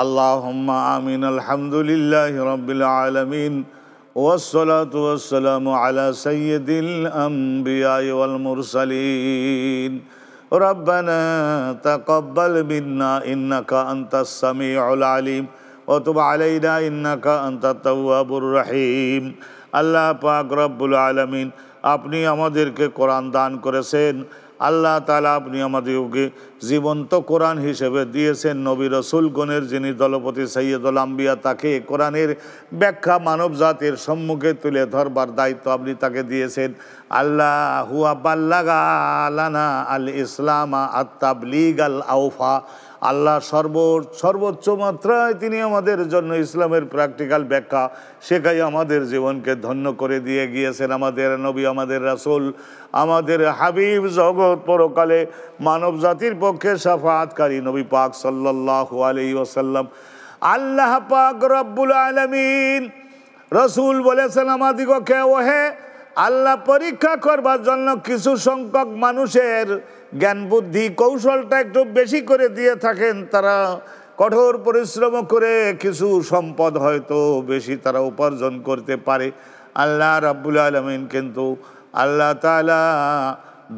আল্লাহুম্মা আমিন। আলহামদুলিল্লাহি রাব্বিল আলামিন ওয়াসসালাতু ওয়াসসালামু আলা সাইয়্যিদিল আমবিয়াই ওয়াল মুরসালিন। রব্বানা তাকাব্বাল মিন্না ইন্নাকা আনতাস সামিউল আলিম ওয়া তুব আলাইনা ইন্নাকা আনতাত তাওয়াবুর রহিম। আল্লাহ পাক রব্বুল আলামিন, আপনি আমাদেরকে কোরআন দান করেছেন। আল্লাহ তাআলা আপনি আমাদেরকে জীবন্ত কোরআন হিসেবে দিয়েছেন। নবী রাসূলগণের যিনি দলপতি সাইয়্যিদুল আম্বিয়া, তাকে কোরআনের ব্যাখ্যা মানব জাতির সম্মুখে তুলে ধরবার দায়িত্ব আপনি তাকে দিয়েছেন। আল্লাহ হুয়া বাল্লাগা লানা আল ইসলামা আত-তাবলীগ আল আওফা। আল্লাহ সর্বোচ্চ মাত্রায় তিনি আমাদের জন্য ইসলামের প্র্যাকটিক্যাল ব্যাখ্যা শেখাই আমাদের জীবনকে ধন্য করে দিয়ে গিয়েছেন। আমাদের নবী, আমাদের রাসূল, আমাদের হাবিব, জগৎ পরকালে মানব জাতির পক্ষে শাফাআতকারী নবী পাক সাল্লাল্লাহু আলাইহি ওয়াসাল্লাম। আল্লাহ পাক রব্বুল আলামিন রাসূল বলেছেন আমাদিগকে, ওহে আল্লাহ পরীক্ষা করবার জন্য কিছু সংখ্যক মানুষের জ্ঞান বুদ্ধি কৌশলটা একটু বেশি করে দিয়ে থাকেন। তারা কঠোর পরিশ্রম করে কিছু সম্পদ হয়তো বেশি তারা উপার্জন করতে পারে। আল্লাহ রাব্বুল আলামিন কিন্তু আল্লাহ তাআলা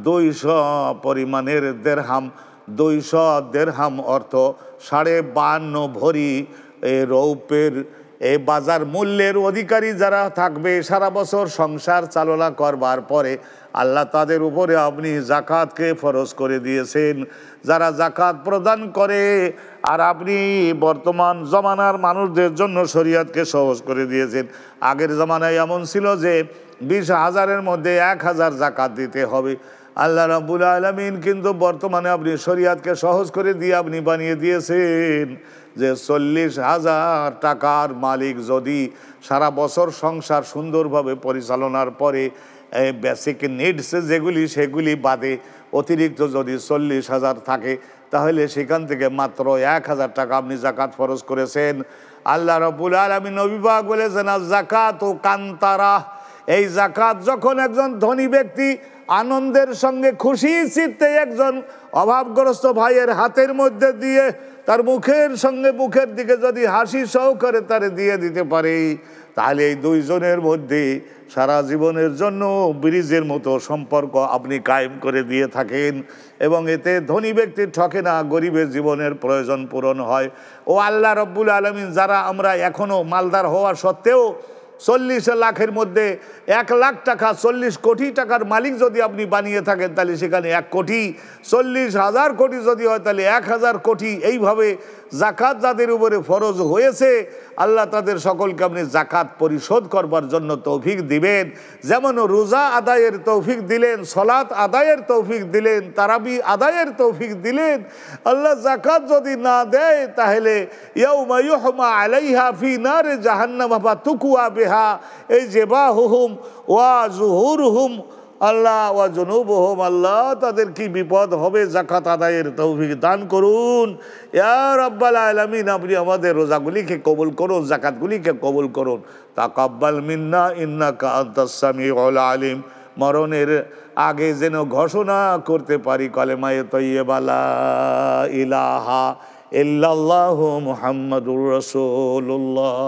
200 পরিমাণের দেরহাম, 200 দেরহাম অর্থ 52.5 ভরি রৌপ্যের এই বাজার মূল্যের অধিকারী যারা থাকবে সারা বছর সংসার চালনা করবার পরে, আল্লাহ তাদের উপরে আপনি জাকাতকে ফরজ করে দিয়েছেন। যারা জাকাত প্রদান করে, আর আপনি বর্তমান জমানার মানুষদের জন্য শরীয়তকে সহজ করে দিয়েছেন। আগের জমানায় এমন ছিল যে 20,000-এর মধ্যে 1,000 জাকাত দিতে হবে। আল্লাহ রাব্বুল আলামিন কিন্তু বর্তমানে আপনি শরীয়তকে সহজ করে দিয়ে আপনি বানিয়ে দিয়েছেন যে 40,000 টাকার মালিক যদি সারা বছর সংসার সুন্দরভাবে পরিচালনার পরে বেসিক নিডস যেগুলি সেগুলি বাদে অতিরিক্ত যদি 40,000 থাকে, তাহলে সেখান থেকে মাত্র 1,000 টাকা আপনি জাকাত ফরজ করেছেন। আল্লাহ রাব্বুল আলামিন নবী পাক বলেছেন, যাকাতু কান্তারা। এই জাকাত যখন একজন ধনী ব্যক্তি আনন্দের সঙ্গে খুশি চিত্তে একজন অভাবগ্রস্ত ভাইয়ের হাতের মধ্যে দিয়ে তার মুখের দিকে যদি হাসি সহকারে তারে দিয়ে দিতে পারে, তাহলে এই দুইজনের মধ্যে সারা জীবনের জন্য ব্রিজের মতো সম্পর্ক আপনি কায়েম করে দিয়ে থাকেন। এবং এতে ধনী ব্যক্তি ঠকে না, গরিবের জীবনের প্রয়োজন পূরণ হয়। ও আল্লাহ রাব্বুল আলামিন, যারা আমরা এখনও মালদার হওয়া সত্ত্বেও 40 লাখের মধ্যে 1 লাখ টাকা, 40 কোটি টাকার মালিক যদি আপনি বানিয়ে থাকেন, তাহলে সেখানে 1 কোটি, 40,000 কোটি যদি হয় তাহলে 1,000 কোটি। এইভাবে জাকাত যাদের উপরে ফরজ হয়েছে, আল্লাহ তাদের সকলকে আপনি জাকাত পরিশোধ করবার জন্য তৌফিক দিবেন। যেমন রোজা আদায়ের তৌফিক দিলেন, সলাত আদায়ের তৌফিক দিলেন, তারাবি আদায়ের তৌফিক দিলেন। আল্লাহ জাকাত যদি না দেয়, তাহলে ইয়াউমা ইউহমা আলাইহা ফি নারে জাহান্নাম ফাতুকুয়া বিহা এই জিবাহুহুম ওয়া যুহুরুহুম আল্লাহ ওয়া জুনুবুহুম। আল্লাহ তাদের কি বিপদ হবে। জাকাত আদায়ের তৌফিক দান করুন ইয়া রাব্বাল আলামিন। আপনি আমাদের রোজাগুলিকে কবুল করুন, জাকাতগুলিকে কবুল করুন। তাকাব্বাল মিন্না ইন্নাকা আনতাস সামিউল আলিম। মরণের আগে যেন ঘোষণা করতে পারি কলেমায়ে তয়্যিবা লা ইলাহা ইল্লাল্লাহু মুহাম্মাদুর রাসূলুল্লাহ।